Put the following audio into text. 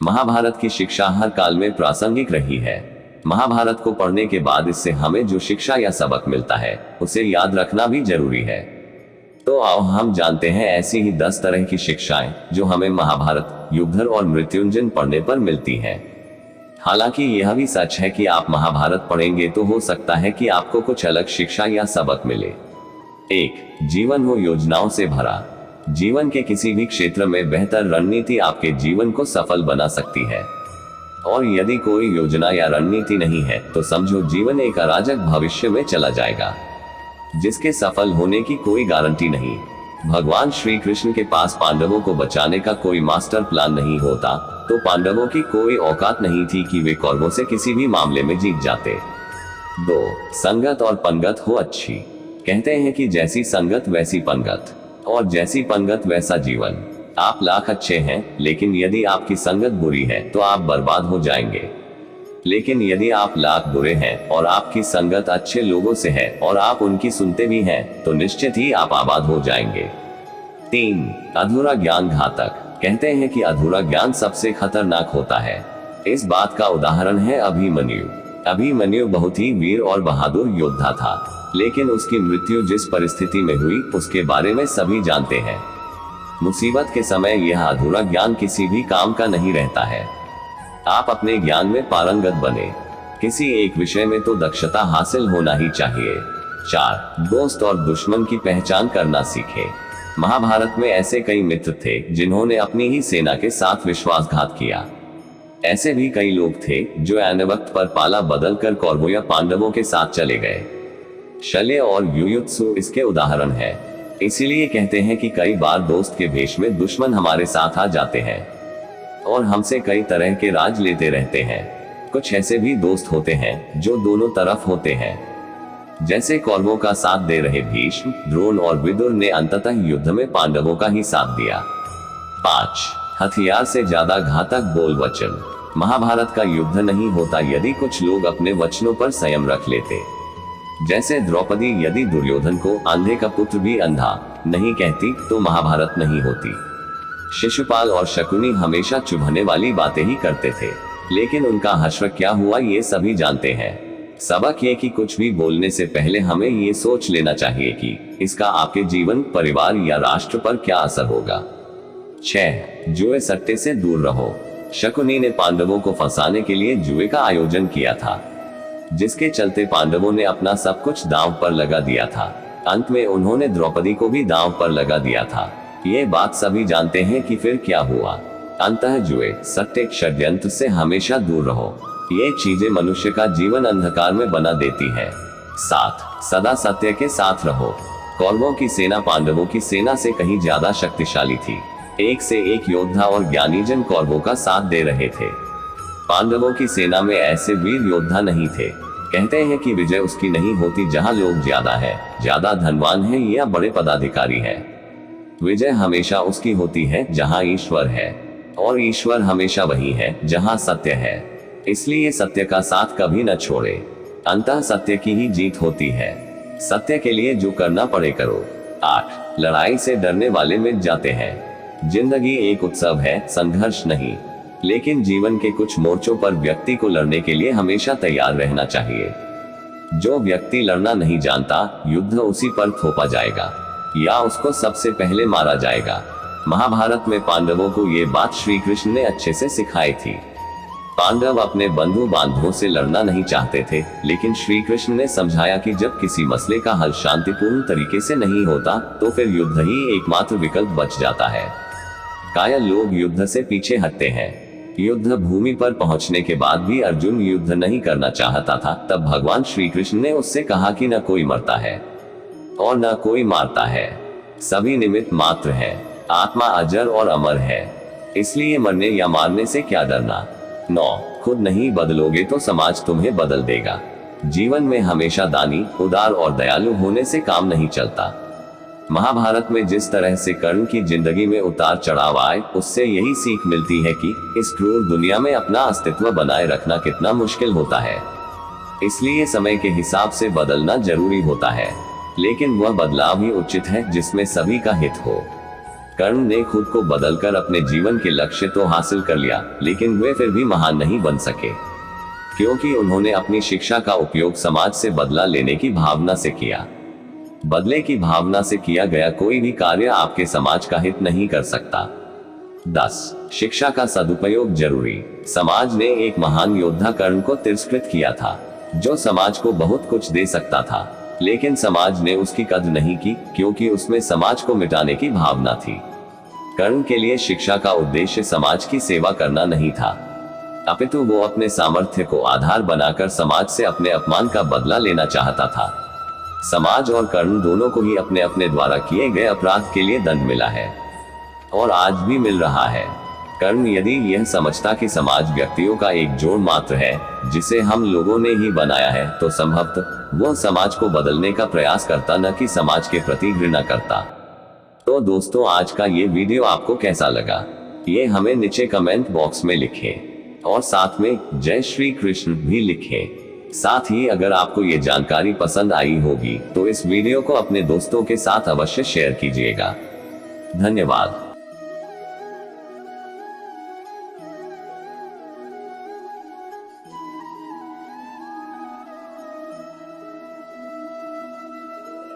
महाभारत की शिक्षा हर काल में प्रासंगिक रही है। महाभारत को पढ़ने के बाद इससे हमें जो शिक्षा या सबक मिलता है उसे याद रखना भी जरूरी है। तो आओ हम जानते हैं ऐसी ही 10 तरह की शिक्षाएं जो हमें महाभारत, युद्धर और मृत्युंजय पढ़ने पर मिलती हैं। हालांकि यह भी सच है कि आप महाभारत पढ़ेंगे तो हो सकता है कि आपको कुछ अलग शिक्षा या सबक मिले। 1. जीवन हो योजनाओं से भरा। जीवन के किसी भी क्षेत्र में बेहतर रणनीति आपके जीवन को सफल बना सकती है, और यदि कोई योजना या रणनीति नहीं है तो समझो जीवन एक अराजक भविष्य में चला जाएगा जिसके सफल होने की कोई गारंटी नहीं। भगवान श्री कृष्ण के पास पांडवों को बचाने का कोई मास्टर प्लान नहीं होता तो पांडवों की कोई औकात नहीं थी कि वे कौरवों से किसी भी मामले में जीत जाते। 2. संगत और पंगत हो अच्छी। कहते हैं कि जैसी संगत वैसी पंगत, और जैसी पंगत वैसा जीवन। आप लाख अच्छे हैं, लेकिन यदि आपकी संगत बुरी है तो आप बर्बाद हो जाएंगे। लेकिन यदि आप लाख बुरे हैं और आपकी संगत अच्छे लोगों से है और आप उनकी सुनते भी हैं तो निश्चित ही आप आबाद हो जाएंगे। 3. अधूरा ज्ञान घातक। कहते हैं कि अधूरा ज्ञान सबसे खतरनाक होता है। इस बात का उदाहरण है अभिमन्यु। अभिमन्यु बहुत ही वीर और बहादुर योद्धा था, लेकिन उसकी मृत्यु जिस परिस्थिति में हुई उसके बारे में सभी जानते हैं। मुसीबत के समय यह अधूरा ज्ञान किसी भी काम का नहीं रहता है। आप अपने ज्ञान में पारंगत बने। किसी एक विषय में तो दक्षता हासिल होना ही चाहिए। 4. दोस्त और दुश्मन की पहचान करना सीखे। महाभारत में ऐसे कई मित्र थे जिन्होंने अपनी ही सेना के साथ विश्वासघात किया। ऐसे भी कई लोग थे जो ऐन वक्त पर पाला बदल कर कौरवों या पांडवों के साथ चले गए। शल्य और युयुत्सु इसके उदाहरण है। इसीलिए कहते हैं कि कई बार दोस्त के भेष में दुश्मन हमारे साथ आ जाते हैं और हमसे कई तरह के राज लेते रहते हैं। कुछ ऐसे भी दोस्त होते हैं जो दोनों तरफ होते हैं, जैसे कौरवों का साथ दे रहे भीष्म, द्रोण और विदुर ने अंततः युद्ध में पांडवों का ही साथ दिया। 5. हथियार से ज्यादा घातक बोल वचन। महाभारत का युद्ध नहीं होता यदि कुछ लोग अपने वचनों पर संयम रख लेते। जैसे द्रौपदी यदि दुर्योधन को अंधे का पुत्र भी अंधा नहीं कहती तो महाभारत नहीं होती। शिशुपाल और शकुनी हमेशा चुभने वाली बातें ही करते थे, लेकिन उनका हश्र क्या हुआ ये सभी जानते हैं। सबक ये कि कुछ भी बोलने से पहले हमें ये सोच लेना चाहिए कि इसका आपके जीवन, परिवार या राष्ट्र पर क्या असर होगा। 6. जुए सट्टे से दूर रहो। शकुनी ने पांडवों को फंसाने के लिए जुए का आयोजन किया था, जिसके चलते पांडवों ने अपना सब कुछ दांव पर लगा दिया था। अंत में उन्होंने द्रौपदी को भी दांव पर लगा दिया था। ये बात सभी जानते हैं कि फिर क्या हुआ। अंततः जुए, सट्टे, षड्यंत्र से हमेशा दूर रहो। ये चीजें मनुष्य का जीवन अंधकार में बना देती है। 7. सदा सत्य के साथ रहो। कौरवों की सेना पांडवों की सेना से कहीं ज्यादा शक्तिशाली थी। एक से एक योद्धा और ज्ञानी जन कौरवों का साथ दे रहे थे। पांडवों की सेना में ऐसे वीर योद्धा नहीं थे। कहते हैं कि विजय उसकी नहीं होती जहां लोग ज्यादा है, ज्यादा धनवान है या बड़े पदाधिकारी है। विजय हमेशा उसकी होती है जहां ईश्वर है, और ईश्वर हमेशा वही है जहां सत्य है। इसलिए सत्य का साथ कभी न छोड़े। अंततः सत्य की ही जीत होती है। सत्य के लिए जो करना पड़े करो। 8. लड़ाई से डरने वाले मिट जाते हैं। जिंदगी एक उत्सव है, संघर्ष नहीं। लेकिन जीवन के कुछ मोर्चों पर व्यक्ति को लड़ने के लिए हमेशा तैयार रहना चाहिए। जो व्यक्ति लड़ना नहीं जानता, युद्ध उसी पर थोपा जाएगा या उसको सबसे पहले मारा जाएगा। महाभारत में पांडवों को ये बात श्री कृष्ण ने अच्छे से सिखाई थी। पांडव अपने बंधु बांधवों से लड़ना नहीं चाहते थे, लेकिन श्री कृष्ण ने समझाया कि जब किसी मसले का हल शांतिपूर्ण तरीके से नहीं होता तो फिर युद्ध ही एकमात्र विकल्प बच जाता है। कायल लोग युद्ध से पीछे हटते हैं। युद्ध भूमि पर पहुंचने के बाद भी अर्जुन युद्ध नहीं करना चाहता था। तब भगवान श्री कृष्ण ने उससे कहा कि न कोई मरता है और न कोई मारता है, सभी निमित्त मात्र है। आत्मा अजर और अमर है, इसलिए मरने या मारने से क्या डरना। 9. खुद नहीं बदलोगे तो समाज तुम्हें बदल देगा। जीवन में हमेशा दानी, उदार और दयालु होने से काम नहीं चलता। महाभारत में जिस तरह से कर्ण की जिंदगी में उतार चढ़ाव आए, उससे यही सीख मिलती है कि इस क्रूर दुनिया में अपना अस्तित्व बनाए रखना कितना मुश्किल होता है। इसलिए समय के हिसाब से बदलना जरूरी होता है, लेकिन वह बदलाव ही उचित है जिसमें सभी का हित हो। कर्ण ने खुद को बदलकर अपने जीवन के लक्ष्य तो हासिल कर लिया, लेकिन वे फिर भी महान नहीं बन सके, क्योंकि उन्होंने अपनी शिक्षा का उपयोग समाज से बदला लेने की भावना से किया। बदले की भावना से किया गया कोई भी कार्य आपके समाज का हित नहीं कर सकता। 10. शिक्षा का सदुपयोग जरूरी। समाज ने एक महान योद्धा कर्ण को तिरस्कृत किया था, जो समाज को बहुत कुछ दे सकता था, लेकिन समाज ने उसकी कद्र नहीं की, क्योंकि उसमें समाज को मिटाने की भावना थी। कर्ण के लिए शिक्षा का उद्देश्य समाज की सेवा करना नहीं था, अपितु वो अपने सामर्थ्य को आधार बनाकर समाज से अपने अपमान का बदला लेना चाहता था। समाज और कर्ण दोनों को ही अपने अपने द्वारा किए गए अपराध के लिए दंड मिला है, और आज भी मिल रहा है। कर्ण यदि यह समझता कि समाज व्यक्तियों का एक जोड़ मात्र है, जिसे हम लोगों ने ही बनाया है, तो संभवतः वह समाज को बदलने का प्रयास करता, न कि समाज के प्रति घृणा करता। तो दोस्तों, आज का ये वीडियो आपको कैसा लगा, ये हमें नीचे कमेंट बॉक्स में लिखें, और साथ में जय श्री कृष्ण भी लिखें। साथ ही अगर आपको ये जानकारी पसंद आई होगी तो इस वीडियो को अपने दोस्तों के साथ अवश्य शेयर कीजिएगा। धन्यवाद।